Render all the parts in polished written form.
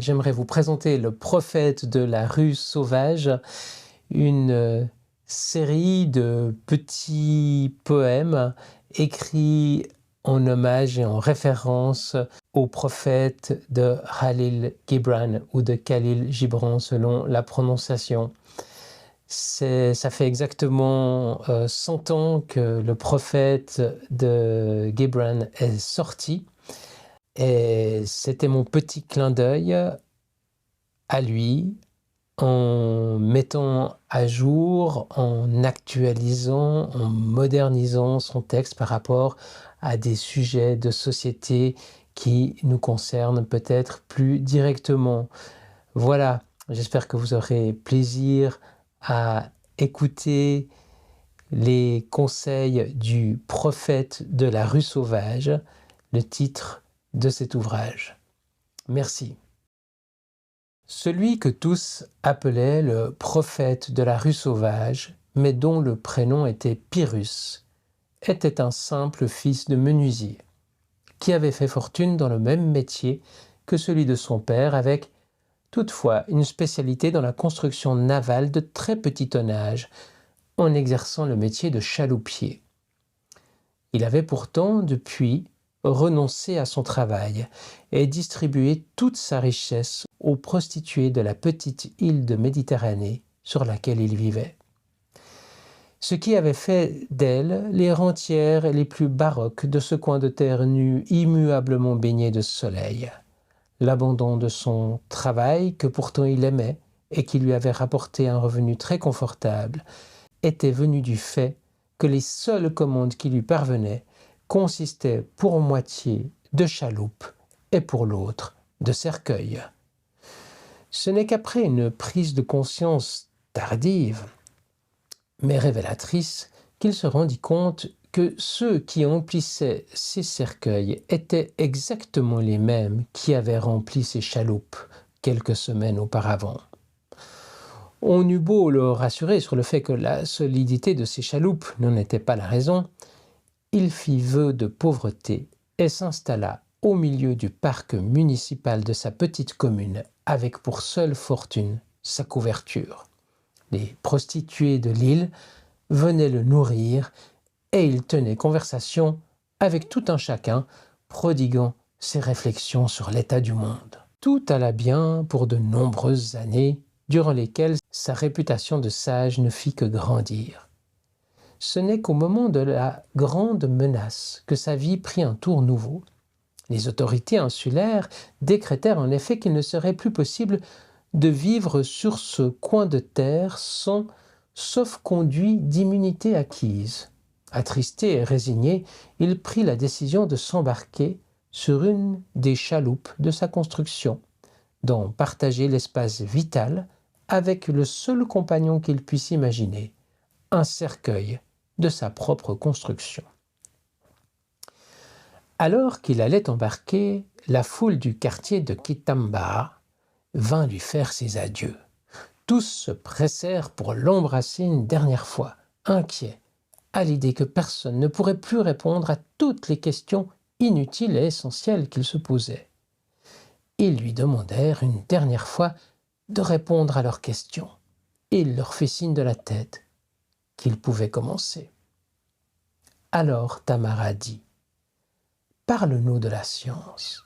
J'aimerais vous présenter Le prophète de la rue sauvage, une série de petits poèmes écrits en hommage et en référence au prophète de Khalil Gibran ou de Khalil Gibran selon la prononciation. Ça fait exactement 100 ans que le prophète de Gibran est sorti. Et c'était mon petit clin d'œil à lui, en mettant à jour, en actualisant, en modernisant son texte par rapport à des sujets de société qui nous concernent peut-être plus directement. Voilà, j'espère que vous aurez plaisir à écouter les conseils du prophète de la rue sauvage, le titre de cet ouvrage. Merci. Celui que tous appelaient le prophète de la rue sauvage, mais dont le prénom était Pyrrhus, était un simple fils de menuisier, qui avait fait fortune dans le même métier que celui de son père, avec toutefois une spécialité dans la construction navale de très petit tonnage, en exerçant le métier de chaloupier. Il avait pourtant, depuis, renoncé à son travail et distribué toute sa richesse aux prostituées de la petite île de Méditerranée sur laquelle il vivait. Ce qui avait fait d'elle les rentières les plus baroques de ce coin de terre nu immuablement baigné de soleil. L'abandon de son travail, que pourtant il aimait et qui lui avait rapporté un revenu très confortable, était venu du fait que les seules commandes qui lui parvenaient consistaient pour moitié de chaloupes et pour l'autre de cercueils. Ce n'est qu'après une prise de conscience tardive, mais révélatrice, qu'il se rendit compte que ceux qui emplissaient ces cercueils étaient exactement les mêmes qui avaient rempli ces chaloupes quelques semaines auparavant. On eut beau le rassurer sur le fait que la solidité de ces chaloupes n'en était pas la raison, il fit vœu de pauvreté et s'installa au milieu du parc municipal de sa petite commune, avec pour seule fortune sa couverture. Les prostituées de l'île venaient le nourrir et il tenait conversation avec tout un chacun, prodiguant ses réflexions sur l'état du monde. Tout alla bien pour de nombreuses années, durant lesquelles sa réputation de sage ne fit que grandir. Ce n'est qu'au moment de la grande menace que sa vie prit un tour nouveau. Les autorités insulaires décrétèrent en effet qu'il ne serait plus possible de vivre sur ce coin de terre sans sauf-conduit d'immunité acquise. Attristé et résigné, il prit la décision de s'embarquer sur une des chaloupes de sa construction, d'en partager l'espace vital avec le seul compagnon qu'il puisse imaginer, un cercueil de sa propre construction. Alors qu'il allait embarquer, la foule du quartier de Kitamba vint lui faire ses adieux. Tous se pressèrent pour l'embrasser une dernière fois, inquiets, à l'idée que personne ne pourrait plus répondre à toutes les questions inutiles et essentielles qu'il se posait. Ils lui demandèrent une dernière fois de répondre à leurs questions. Il leur fit signe de la tête qu'il pouvait commencer. Alors Tamara dit : « Parle-nous de la science. »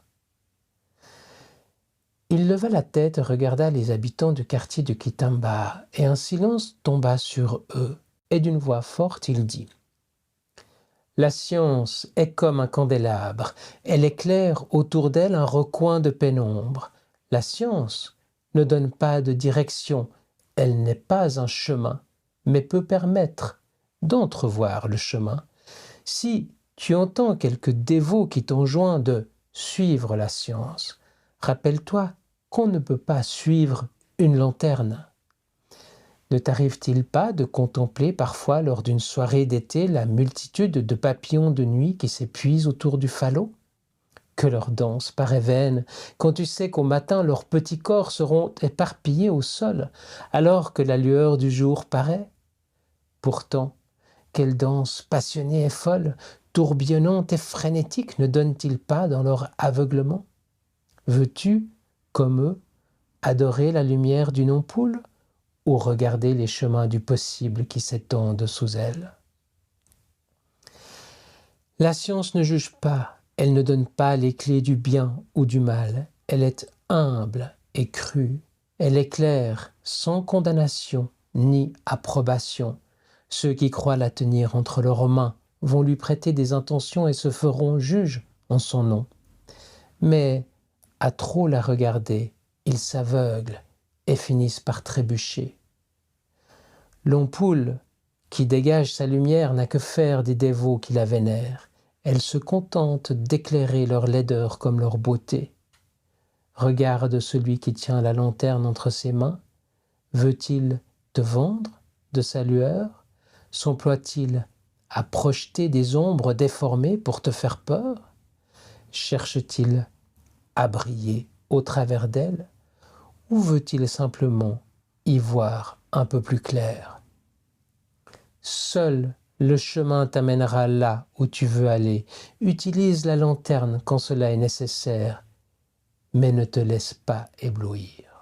Il leva la tête et regarda les habitants du quartier de Kitamba, et un silence tomba sur eux, et d'une voix forte il dit : « La science est comme un candélabre, elle éclaire autour d'elle un recoin de pénombre. La science ne donne pas de direction, elle n'est pas un chemin, mais peut permettre d'entrevoir le chemin. Si tu entends quelque dévot qui t'enjoint de suivre la science, rappelle-toi qu'on ne peut pas suivre une lanterne. Ne t'arrive-t-il pas de contempler parfois lors d'une soirée d'été la multitude de papillons de nuit qui s'épuisent autour du falot ? Que leur danse paraît vaine quand tu sais qu'au matin leurs petits corps seront éparpillés au sol alors que la lueur du jour paraît ? Pourtant, quelle danse passionnée et folle, tourbillonnante et frénétique ne donnent-ils pas dans leur aveuglement ? Veux-tu, comme eux, Adorer la lumière d'une ampoule ou regarder les chemins du possible qui s'étendent sous elle? La science ne juge pas, elle ne donne pas les clés du bien ou du mal, elle est humble et crue, elle éclaire sans condamnation ni approbation. Ceux qui croient la tenir entre leurs mains vont lui prêter des intentions et se feront juges en son nom. Mais à trop la regarder, ils s'aveuglent et finissent par trébucher. L'ampoule qui dégage sa lumière n'a que faire des dévots qui la vénèrent. Elle se contente d'éclairer leur laideur comme leur beauté. Regarde celui qui tient la lanterne entre ses mains. Veut-il te vendre de sa lueur? S'emploie-t-il à projeter des ombres déformées pour te faire peur? Cherche-t-il à briller au travers d'elle? Ou veut-il simplement y voir un peu plus clair? Seul le chemin t'amènera là où tu veux aller. Utilise la lanterne quand cela est nécessaire, mais ne te laisse pas éblouir.